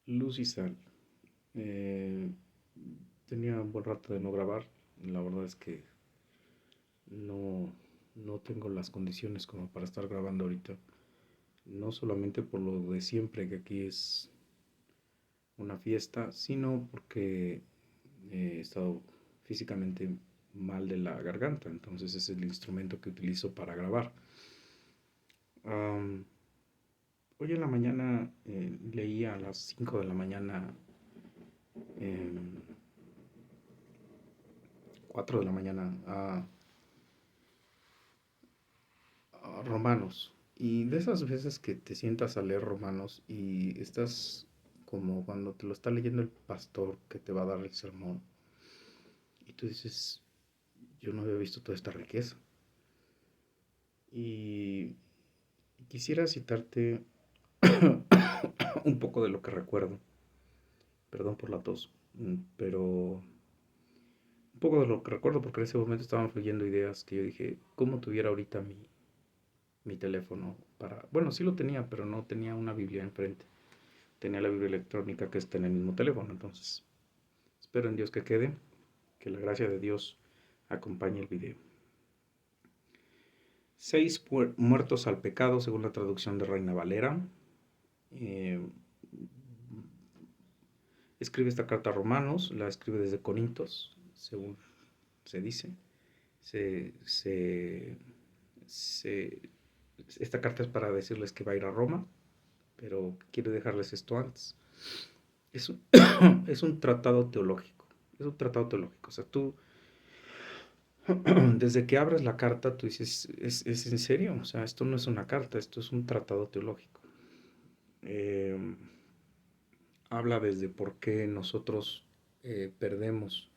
Luz y sal. Eh, Tenía un buen rato de no grabar. La verdad es que no, no tengo las condiciones como para estar grabando ahorita. No solamente por lo de siempre, que aquí es una fiesta, sino porque he estado físicamente mal de la garganta. Entonces es el instrumento que utilizo para grabar. Am, Hoy en la mañana leí a las 5 de la mañana, em, 4 de la mañana, a Romanos. Y de esas veces que te sientas a leer Romanos y estás como cuando te lo está leyendo el pastor que te va a dar el sermón y tú dices, yo no había visto toda esta riqueza. Y quisiera citarte un poco de lo que recuerdo, perdón por la tos, pero un poco de lo que recuerdo porque en ese momento estaban fluyendo ideas que yo dije, ¿cómo tuviera ahorita mi teléfono para... Bueno, sí lo tenía, pero no tenía una Biblia enfrente. Tenía la Biblia electrónica que está en el mismo teléfono. Entonces, espero en Dios que quede, que la gracia de Dios acompañe el video. 6 muertos al pecado, según la traducción de Reina Valera. Eh, Escribe esta carta a Romanos, la escribe desde Corintios, según se dice. Se, se, se, esta carta es para decirles que va a ir a Roma, pero quiero dejarles esto antes. Es un, es un tratado teológico. Es un tratado teológico. O sea, tú, desde que abres la carta, tú dices, ¿es en serio? O sea, esto no es una carta, esto es un tratado teológico. Eh, Habla desde por qué nosotros perdemos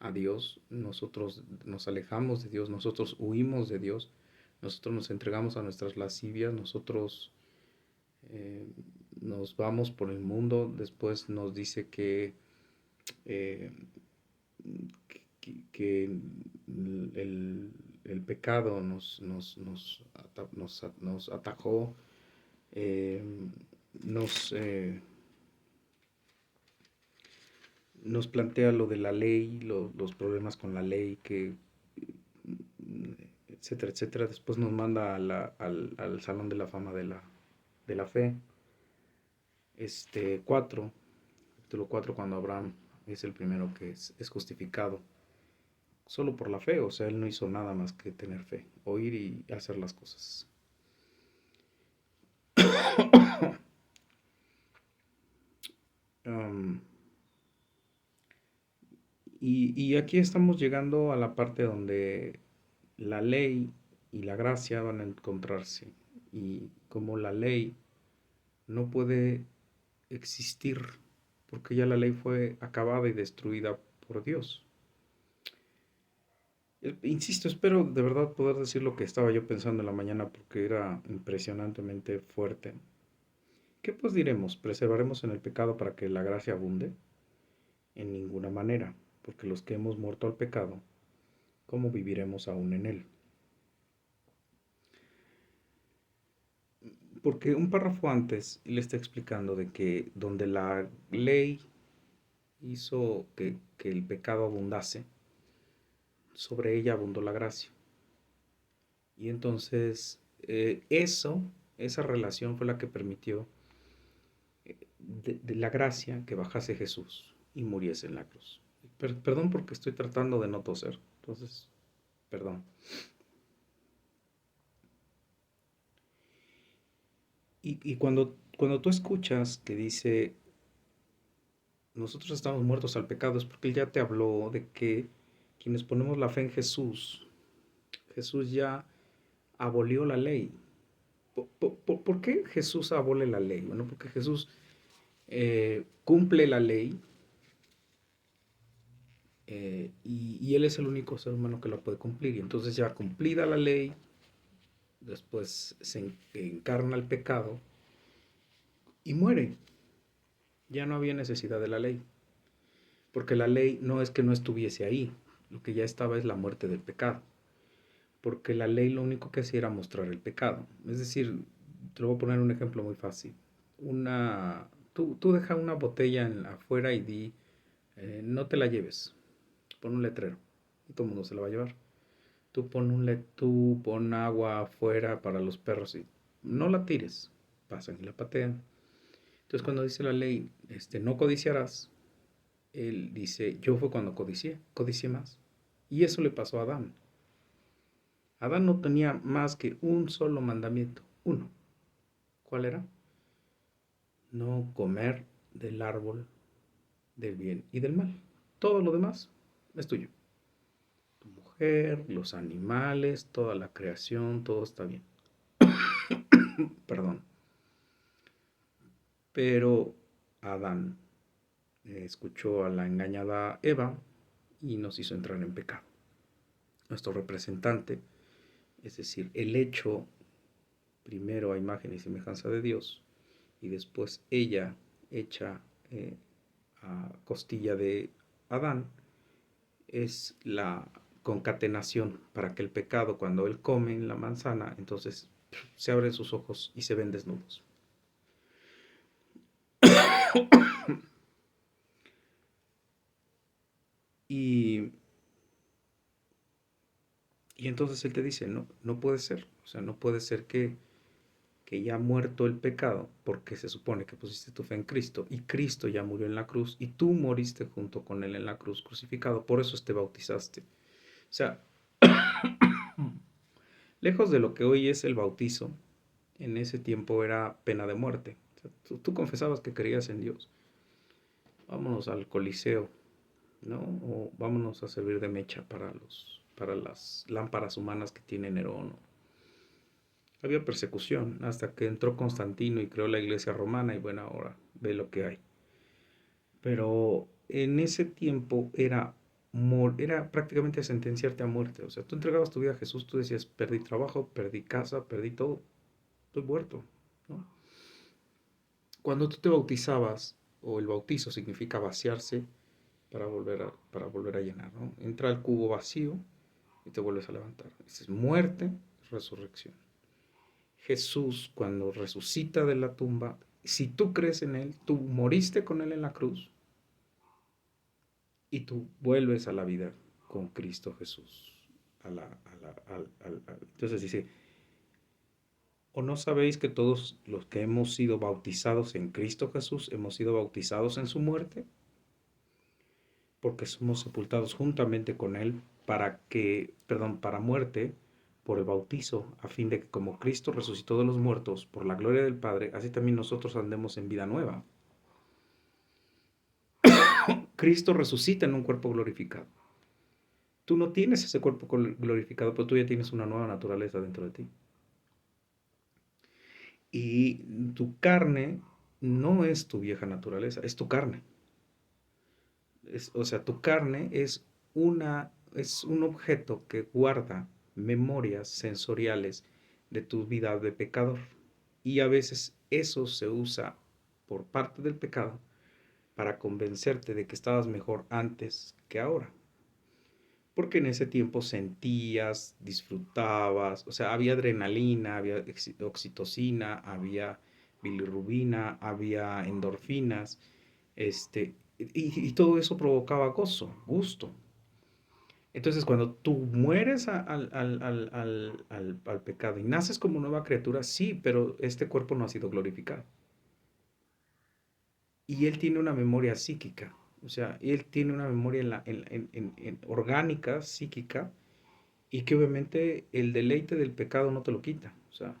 a Dios, nosotros nos alejamos de Dios, nosotros huimos de Dios, nosotros nos entregamos a nuestras lascivias, nosotros eh, nos vamos por el mundo, después nos dice eh, que el pecado nos atajó, eh, nos, eh, nos plantea lo de la ley, los problemas con la ley, etcétera, etcétera. Después nos manda al Salón de la Fama de la Fe. 4, capítulo 4, cuando Abraham es el primero que es justificado solo por la fe, o sea, él no hizo nada más que tener fe, oír y hacer las cosas. Um, y aquí estamos llegando a la parte donde la ley y la gracia van a encontrarse. Y como la ley no puede existir porque ya la ley fue acabada y destruida por Dios. Insisto, espero de verdad poder decir lo que estaba yo pensando en la mañana porque era impresionantemente fuerte. ¿Qué pues diremos? ¿Preservaremos en el pecado para que la gracia abunde? En ninguna manera, porque los que hemos muerto al pecado, ¿cómo viviremos aún en él? Porque un párrafo antes le está explicando de que donde la ley hizo que el pecado abundase, sobre ella abundó la gracia. Y entonces esa relación fue la que permitió de la gracia que bajase Jesús y muriese en la cruz. Perdón porque estoy tratando de no toser, entonces, perdón. Y cuando tú escuchas que dice, nosotros estamos muertos al pecado, es porque Él ya te habló de que quienes ponemos la fe en Jesús, Jesús ya abolió la ley. ¿Por qué Jesús abole la ley? Bueno, porque Jesús cumple la ley y Él es el único ser humano que la puede cumplir. Y entonces ya cumplida la ley, después se encarna el pecado y muere. Ya no había necesidad de la ley. Porque la ley no es que no estuviese ahí, lo que ya estaba es la muerte del pecado. Porque la ley lo único que hacía era mostrar el pecado. Es decir, te lo voy a poner un ejemplo muy fácil. Una Tú deja una botella afuera y di, no te la lleves. Pon un letrero. Y todo el mundo se la va a llevar. Tú pon agua afuera para los perros y no la tires. Pasan y la patean. Entonces cuando dice la ley, no codiciarás, él dice, yo fue cuando codicié más. Y eso le pasó a Adán. Adán no tenía más que un solo mandamiento, uno. ¿Cuál era? No comer del árbol del bien y del mal. Todo lo demás es tuyo. Tu mujer, los animales, toda la creación, todo está bien. Perdón. Pero Adán escuchó a la engañada Eva y nos hizo entrar en pecado. Nuestro representante, es decir, el hecho primero a imagen y semejanza de Dios y después ella hecha a costilla de Adán, es la concatenación para que el pecado, cuando él come en la manzana, entonces se abren sus ojos y se ven desnudos. Y, y entonces él te dice, no, no puede ser, o sea, no puede ser que ya ha muerto el pecado, porque se supone que pusiste tu fe en Cristo, y Cristo ya murió en la cruz, y tú moriste junto con él en la cruz crucificado, por eso te bautizaste. O sea, lejos de lo que hoy es el bautizo, en ese tiempo era pena de muerte. O sea, tú confesabas que creías en Dios. Vámonos al Coliseo, ¿no? O vámonos a servir de mecha para las lámparas humanas que tiene Nerón. Había persecución hasta que entró Constantino y creó la iglesia romana y bueno, ahora ve lo que hay. Pero en ese tiempo era prácticamente sentenciarte a muerte. O sea, tú entregabas tu vida a Jesús, tú decías, perdí trabajo, perdí casa, perdí todo, estoy muerto, ¿no? Cuando tú te bautizabas, o el bautizo significa vaciarse para volver a llenar, ¿no? Entra al cubo vacío y te vuelves a levantar. Esa es muerte, resurrección. Jesús, cuando resucita de la tumba, si tú crees en Él, tú moriste con Él en la cruz y tú vuelves a la vida con Cristo Jesús. Entonces dice, ¿o no sabéis que todos los que hemos sido bautizados en Cristo Jesús hemos sido bautizados en su muerte? Porque somos sepultados juntamente con Él para muerte por el bautizo, a fin de que como Cristo resucitó de los muertos por la gloria del Padre, así también nosotros andemos en vida nueva. Cristo resucita en un cuerpo glorificado. Tú no tienes ese cuerpo glorificado, pero tú ya tienes una nueva naturaleza dentro de ti. Y tu carne no es tu vieja naturaleza, es tu carne. O sea, tu carne es un objeto que guarda memorias sensoriales de tu vida de pecador. Y a veces eso se usa por parte del pecado para convencerte de que estabas mejor antes que ahora. Porque en ese tiempo sentías, disfrutabas, o sea, había adrenalina, había oxitocina, había bilirrubina, había endorfinas, y todo eso provocaba gozo, gusto. Entonces, cuando tú mueres al pecado y naces como nueva criatura, sí, pero este cuerpo no ha sido glorificado. Y él tiene una memoria psíquica, o sea, él tiene una memoria orgánica, psíquica, y que obviamente el deleite del pecado no te lo quita. O sea,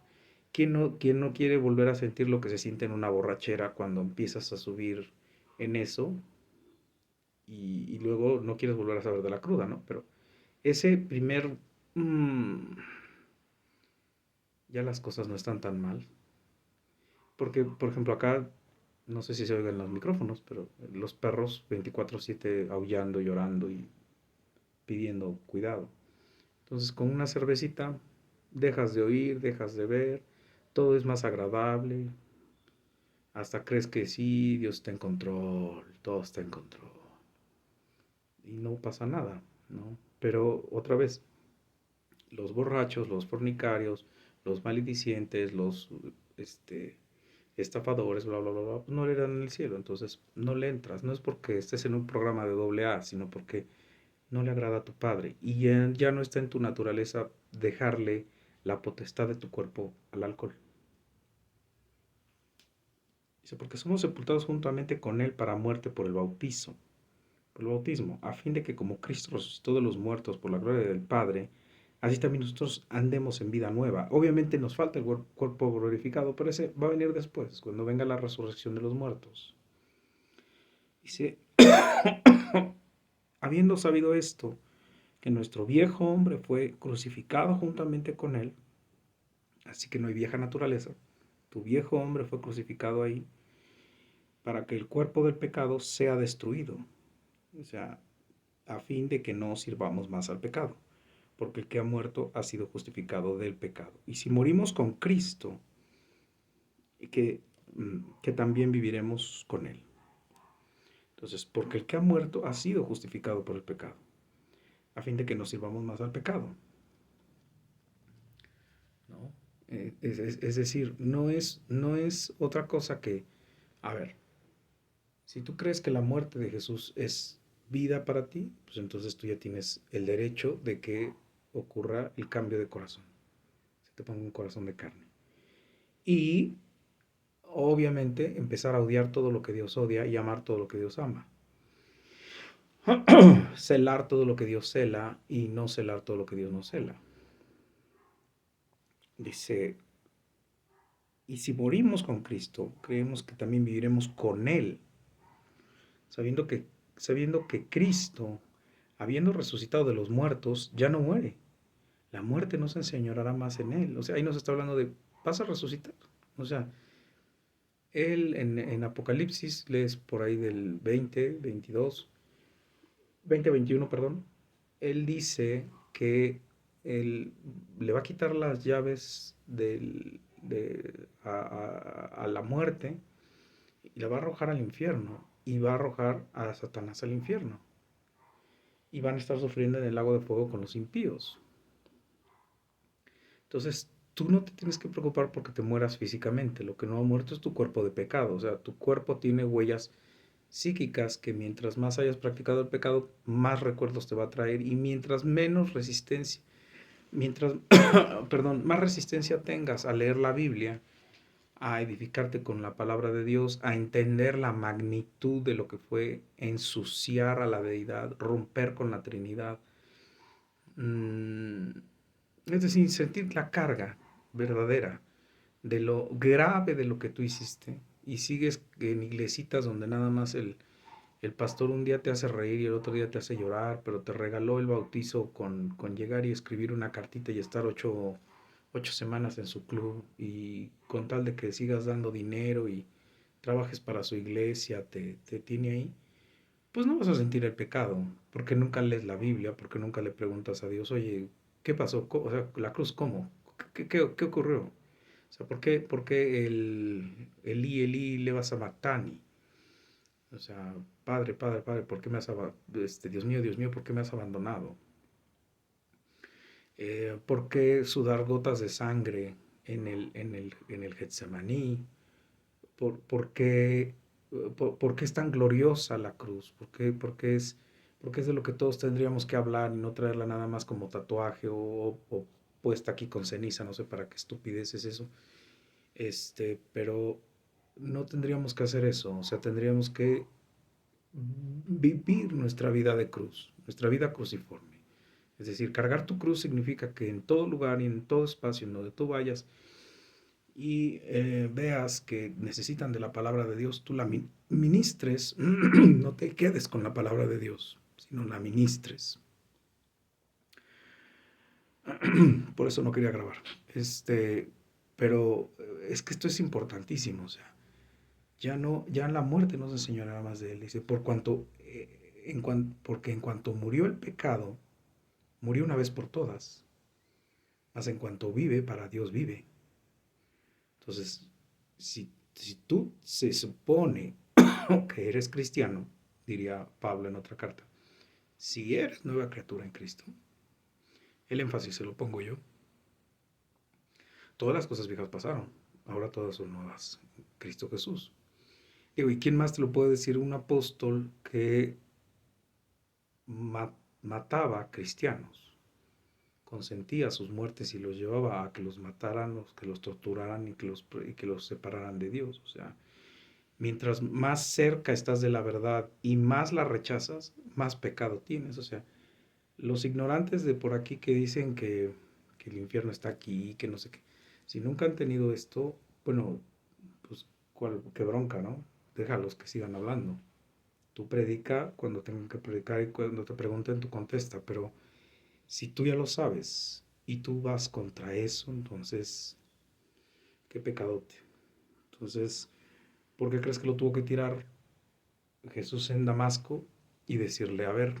¿quién no quiere volver a sentir lo que se siente en una borrachera cuando empiezas a subir en eso y luego no quieres volver a saber de la cruda, ¿no? Pero ese primer... ya las cosas no están tan mal. Porque, por ejemplo, acá, no sé si se oigan los micrófonos, pero los perros 24/7 aullando, llorando y pidiendo cuidado. Entonces, con una cervecita dejas de oír, dejas de ver, todo es más agradable, hasta crees que sí, Dios está en control, todo está en control. Y no pasa nada, ¿no? Pero otra vez, los borrachos, los fornicarios, los maledicientes, estafadores, bla, bla, bla, bla, pues no le dan en el cielo. Entonces no le entras. No es porque estés en un programa de doble A, sino porque no le agrada a tu Padre. Y ya no está en tu naturaleza dejarle la potestad de tu cuerpo al alcohol. Dice, porque somos sepultados juntamente con Él para muerte por el bautizo, por el bautismo, a fin de que como Cristo resucitó de los muertos por la gloria del Padre, así también nosotros andemos en vida nueva. Obviamente nos falta el cuerpo glorificado, pero ese va a venir después, cuando venga la resurrección de los muertos. Dice, habiendo sabido esto, que nuestro viejo hombre fue crucificado juntamente con Él, así que no hay vieja naturaleza, tu viejo hombre fue crucificado ahí para que el cuerpo del pecado sea destruido, o sea, a fin de que no sirvamos más al pecado, porque el que ha muerto ha sido justificado del pecado. Y si morimos con Cristo, que, que también viviremos con Él. Entonces, porque el que ha muerto ha sido justificado por el pecado, a fin de que no sirvamos más al pecado. ¿No? Es decir, no es otra cosa que, a ver, si tú crees que la muerte de Jesús es vida para ti, pues entonces tú ya tienes el derecho de que ocurra el cambio de corazón. Se te ponga un corazón de carne. Y obviamente empezar a odiar todo lo que Dios odia y amar todo lo que Dios ama. Celar todo lo que Dios cela y no celar todo lo que Dios no cela. Dice, y si morimos con Cristo, creemos que también viviremos con Él, sabiendo que, sabiendo que Cristo, habiendo resucitado de los muertos, ya no muere. La muerte no se enseñoreará más en Él. O sea, ahí nos está hablando de, vas a resucitar. O sea, Él en Apocalipsis, lees por ahí del 20, 21, perdón, Él dice que Él le va a quitar las llaves a la muerte y la va a arrojar al infierno y va a arrojar a Satanás al infierno y van a estar sufriendo en el lago de fuego con los impíos. Entonces, tú no te tienes que preocupar porque te mueras físicamente. Lo que no ha muerto es tu cuerpo de pecado. O sea, tu cuerpo tiene huellas psíquicas que mientras más hayas practicado el pecado, más recuerdos te va a traer y mientras menos resistencia, mientras, perdón, más resistencia tengas a leer la Biblia, a edificarte con la palabra de Dios, a entender la magnitud de lo que fue ensuciar a la deidad, romper con la Trinidad, es decir, sentir la carga verdadera de lo grave de lo que tú hiciste y sigues en iglesitas donde nada más el pastor un día te hace reír y el otro día te hace llorar, pero te regaló el bautizo con llegar y escribir una cartita y estar 8 semanas en su club y con tal de que sigas dando dinero y trabajes para su iglesia, te tiene ahí, pues no vas a sentir el pecado, porque nunca lees la Biblia, porque nunca le preguntas a Dios, oye, ¿qué pasó? O sea, la cruz, ¿cómo? ¿Qué ocurrió? O sea, ¿por qué Elí, Elí, leva sabactani? O sea, Padre, Padre, Padre, ¿por qué me has Dios mío, ¿por qué me has abandonado? ¿Por qué sudar gotas de sangre en el Getsemaní? ¿Por qué es tan gloriosa la cruz? ¿Por qué es de lo que todos tendríamos que hablar y no traerla nada más como tatuaje o puesta aquí con ceniza? No sé para qué estupidez es eso. Pero no tendríamos que hacer eso. O sea, tendríamos que vivir nuestra vida de cruz, nuestra vida cruciforme. Es decir, cargar tu cruz significa que en todo lugar y en todo espacio en donde tú vayas y veas que necesitan de la palabra de Dios, tú la ministres, no te quedes con la palabra de Dios, sino la ministres. Por eso no quería grabar. Pero es que esto es importantísimo, o sea, ya la muerte no se enseñará más de él. Dice, porque en cuanto murió el pecado, murió una vez por todas, mas en cuanto vive, para Dios vive. Entonces, si tú se supone que eres cristiano, diría Pablo en otra carta, si eres nueva criatura en Cristo, el énfasis se lo pongo yo, todas las cosas viejas pasaron. ahora todas son nuevas en Cristo Jesús. Digo, ¿y quién más te lo puede decir? Un apóstol que mataba cristianos, consentía sus muertes y los llevaba a que los mataran, que los torturaran y que los separaran de Dios. O sea, mientras más cerca estás de la verdad y más la rechazas, más pecado tienes. O sea, los ignorantes de por aquí que dicen que el infierno está aquí, que no sé qué, si nunca han tenido esto, bueno, pues qué bronca, ¿no? Déjalos que sigan hablando. Tú predica cuando tengan que predicar y cuando te pregunten tú contesta, pero si tú ya lo sabes y tú vas contra eso, entonces, qué pecadote. Entonces, ¿por qué crees que lo tuvo que tirar Jesús en Damasco y decirle, a ver,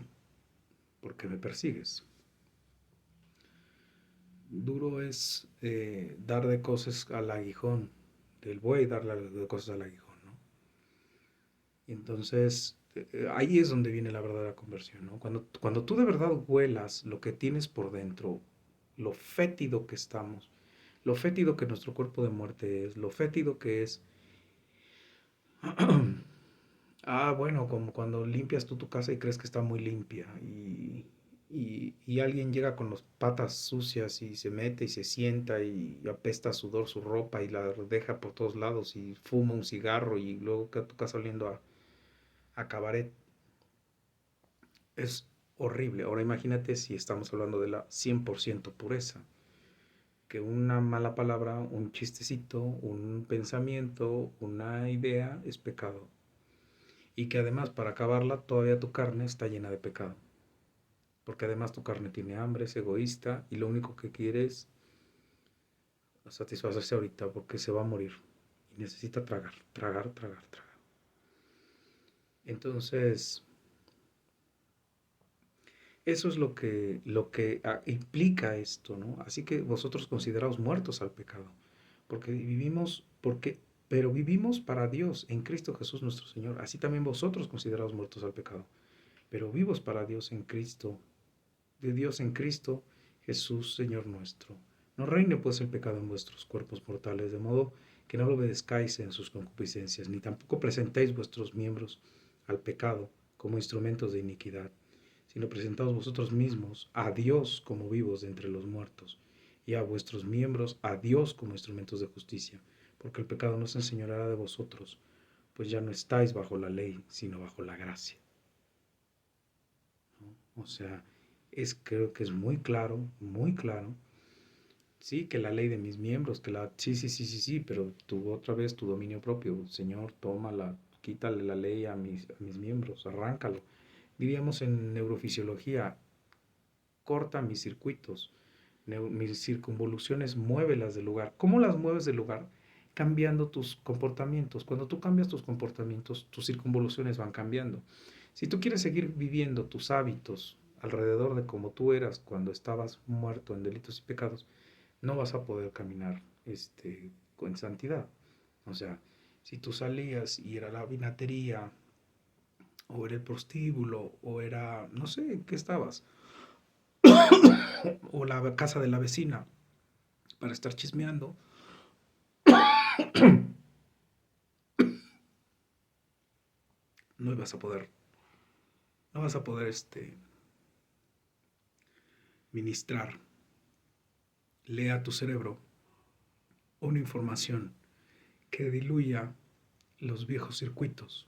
¿por qué me persigues? Duro es dar de cosas al aguijón, del buey darle de cosas al aguijón, ¿no? Y entonces, ahí es donde viene la verdadera conversión, ¿no? Cuando tú de verdad huelas lo que tienes por dentro, lo fétido que estamos, lo fétido que nuestro cuerpo de muerte es, lo fétido que es. Bueno, como cuando limpias tú tu casa y crees que está muy limpia y alguien llega con las patas sucias y se mete y se sienta y apesta a sudor su ropa y la deja por todos lados y fuma un cigarro y luego queda tu casa oliendo a cabaret. Es horrible. Ahora imagínate si estamos hablando de la 100% pureza. Que una mala palabra, un chistecito, un pensamiento, una idea es pecado. Y que además para acabarla todavía tu carne está llena de pecado. Porque además tu carne tiene hambre, es egoísta y lo único que quiere es satisfacerse ahorita porque se va a morir. Y necesita tragar, tragar, tragar, tragar. Entonces, eso es lo que implica esto, ¿no? Así que vosotros consideraos muertos al pecado. Pero vivimos para Dios en Cristo Jesús nuestro Señor. Así también vosotros consideraos muertos al pecado. Pero vivos para Dios en Cristo, de Dios en Cristo Jesús, Señor nuestro. No reine pues el pecado en vuestros cuerpos mortales, de modo que no lo obedezcáis en sus concupiscencias, ni tampoco presentéis vuestros miembros al pecado como instrumentos de iniquidad, sino presentaos vosotros mismos a Dios como vivos de entre los muertos, y a vuestros miembros a Dios como instrumentos de justicia, porque el pecado no se enseñoreará de vosotros, pues ya no estáis bajo la ley, sino bajo la gracia. ¿No? O sea, creo que es muy claro, sí, que la ley de mis miembros, sí, pero tú otra vez tu dominio propio, Señor, tómala, quítale la ley a mis miembros, arráncalo. Diríamos en neurofisiología, corta mis circuitos, mis circunvoluciones, muévelas del lugar. ¿Cómo las mueves del lugar? Cambiando tus comportamientos. Cuando tú cambias tus comportamientos, tus circunvoluciones van cambiando. Si tú quieres seguir viviendo tus hábitos alrededor de como tú eras cuando estabas muerto en delitos y pecados, no vas a poder caminar con santidad. O sea, si tú salías y era la vinatería, o era el prostíbulo, o era, no sé, ¿qué estabas? O la casa de la vecina para estar chismeando, no ibas a poder, no vas a poder ministrar, lea a tu cerebro una información que diluya los viejos circuitos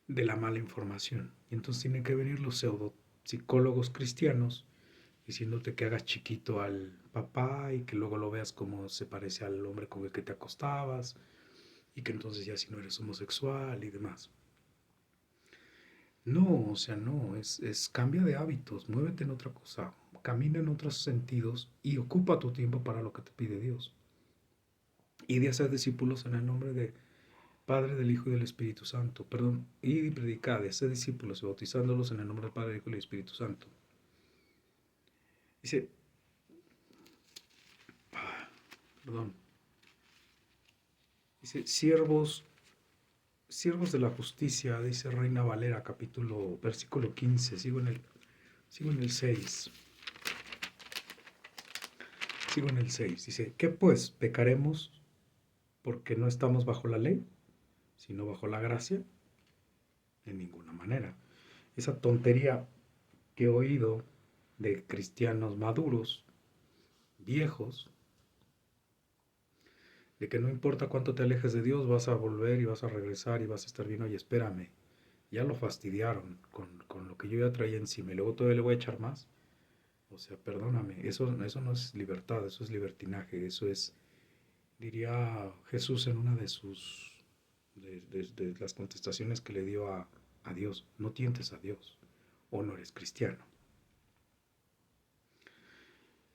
de la mala información. Y entonces tienen que venir los pseudo psicólogos cristianos diciéndote que hagas chiquito al papá y que luego lo veas como se parece al hombre con el que te acostabas y que entonces ya si no eres homosexual y demás. No, o sea, no, es cambia de hábitos, muévete en otra cosa, camina en otros sentidos y ocupa tu tiempo para lo que te pide Dios. Y de hacer discípulos en el nombre de Padre, del Hijo y del Espíritu Santo. Perdón, y predicad, de hacer discípulos y bautizándolos en el nombre del Padre, del Hijo y del Espíritu Santo. Dice, perdón, dice, siervos de la justicia, dice Reina Valera, versículo 15, sigo en el 6. Sigo en el 6. Dice, ¿qué pues? ¿Pecaremos porque no estamos bajo la ley, sino bajo la gracia? De ninguna manera. Esa tontería que he oído de cristianos maduros, viejos, de que no importa cuánto te alejes de Dios, vas a volver y vas a regresar y vas a estar bien. Oye, espérame, ya lo fastidiaron con lo que yo ya traía encima y luego todavía le voy a echar más. O sea, perdóname, eso no es libertad, eso es libertinaje, eso es, diría Jesús en una de sus, de las contestaciones que le dio a Dios, no tientes a Dios o no eres cristiano.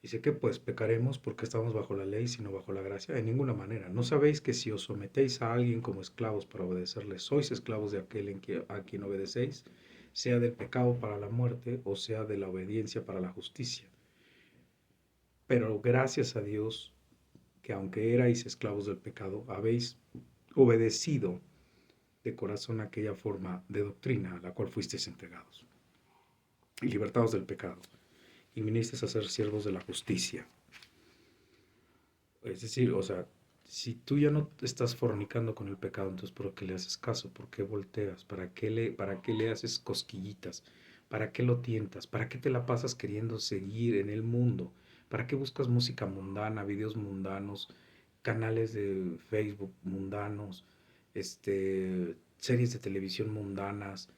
Dice que pues pecaremos porque estamos bajo la ley, sino bajo la gracia. De ninguna manera. ¿No sabéis que si os sometéis a alguien como esclavos para obedecerle, sois esclavos de aquel a quien obedecéis, sea del pecado para la muerte o sea de la obediencia para la justicia? Pero gracias a Dios que aunque erais esclavos del pecado, habéis obedecido de corazón aquella forma de doctrina a la cual fuisteis entregados y libertados del pecado y vinisteis a ser siervos de la justicia. Es decir, o sea, si tú ya no estás fornicando con el pecado, entonces ¿por qué le haces caso? ¿Por qué volteas? Para qué le haces cosquillitas? ¿Para qué lo tientas? ¿Para qué te la pasas queriendo seguir en el mundo? ¿Para qué buscas música mundana, videos mundanos, canales de Facebook mundanos, series de televisión mundanas,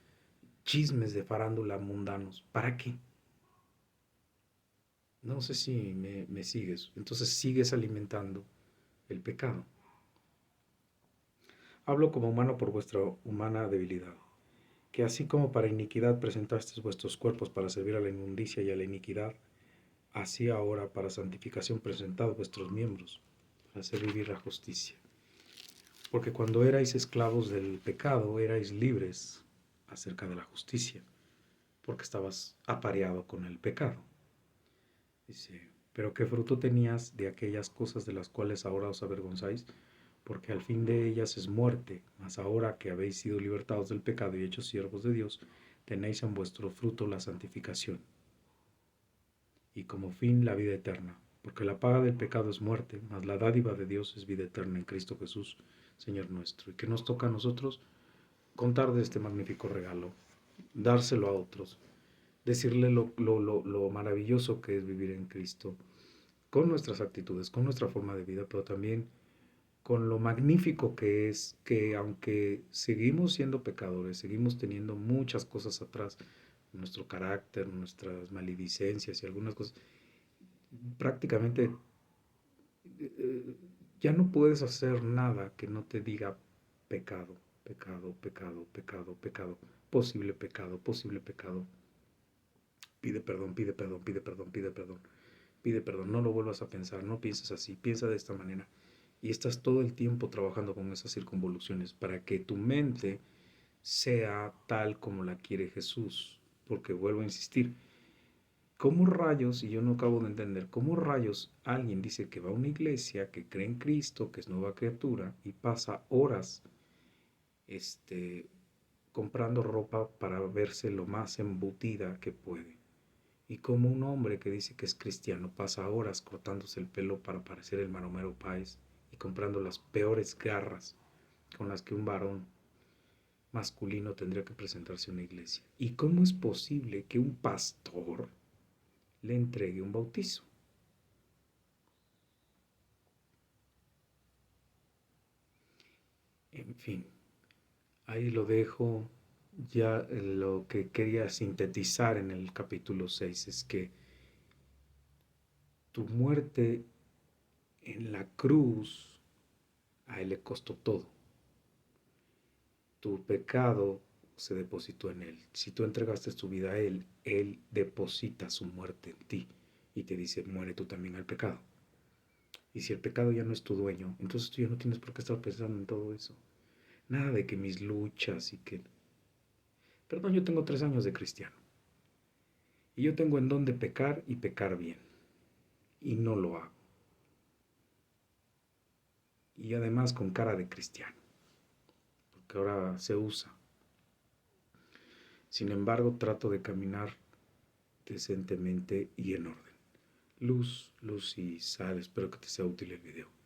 chismes de farándula mundanos? ¿Para qué? No sé si me sigues. Entonces sigues alimentando el pecado. Hablo como humano por vuestra humana debilidad, que así como para iniquidad presentasteis vuestros cuerpos para servir a la inmundicia y a la iniquidad, así ahora para santificación presentad vuestros miembros, para hacer vivir la justicia. Porque cuando erais esclavos del pecado, erais libres acerca de la justicia, porque estabas apareado con el pecado. Dice, pero ¿qué fruto tenías de aquellas cosas de las cuales ahora os avergonzáis? Porque al fin de ellas es muerte, mas ahora que habéis sido libertados del pecado y hechos siervos de Dios, tenéis en vuestro fruto la santificación, y como fin la vida eterna, porque la paga del pecado es muerte, mas la dádiva de Dios es vida eterna en Cristo Jesús, Señor nuestro. ¿Y que nos toca a nosotros? Contar de este magnífico regalo, dárselo a otros, decirle lo maravilloso que es vivir en Cristo, con nuestras actitudes, con nuestra forma de vida, pero también con lo magnífico que es que aunque seguimos siendo pecadores, seguimos teniendo muchas cosas atrás, nuestro carácter, nuestras maledicencias y algunas cosas, prácticamente ya no puedes hacer nada que no te diga pecado, pecado, pecado, pecado, pecado, posible pecado. Pide perdón, pide perdón, pide perdón, pide perdón, pide perdón, no lo vuelvas a pensar, no pienses así, piensa de esta manera. Y estás todo el tiempo trabajando con esas circunvoluciones para que tu mente sea tal como la quiere Jesús. Porque vuelvo a insistir, ¿cómo rayos, y yo no acabo de entender, cómo rayos alguien dice que va a una iglesia, que cree en Cristo, que es nueva criatura, y pasa horas comprando ropa para verse lo más embutida que puede? Y como un hombre que dice que es cristiano pasa horas cortándose el pelo para parecer el Maromero Páez y comprando las peores garras con las que un varón masculino tendría que presentarse a una iglesia. ¿Y cómo es posible que un pastor le entregue un bautizo? En fin, ahí lo dejo. Ya lo que quería sintetizar en el capítulo 6 es que tu muerte en la cruz a él le costó todo. Tu pecado se depositó en él. Si tú entregaste tu vida a él, él deposita su muerte en ti y te dice, muere tú también al pecado. Y si el pecado ya no es tu dueño, entonces tú ya no tienes por qué estar pensando en todo eso. Nada de que mis luchas y que... Perdón, yo tengo 3 años de cristiano. Y yo tengo en dónde pecar y pecar bien. Y no lo hago. Y además con cara de cristiano. Porque ahora se usa. Sin embargo, trato de caminar decentemente y en orden. luz y sal. Espero que te sea útil el video.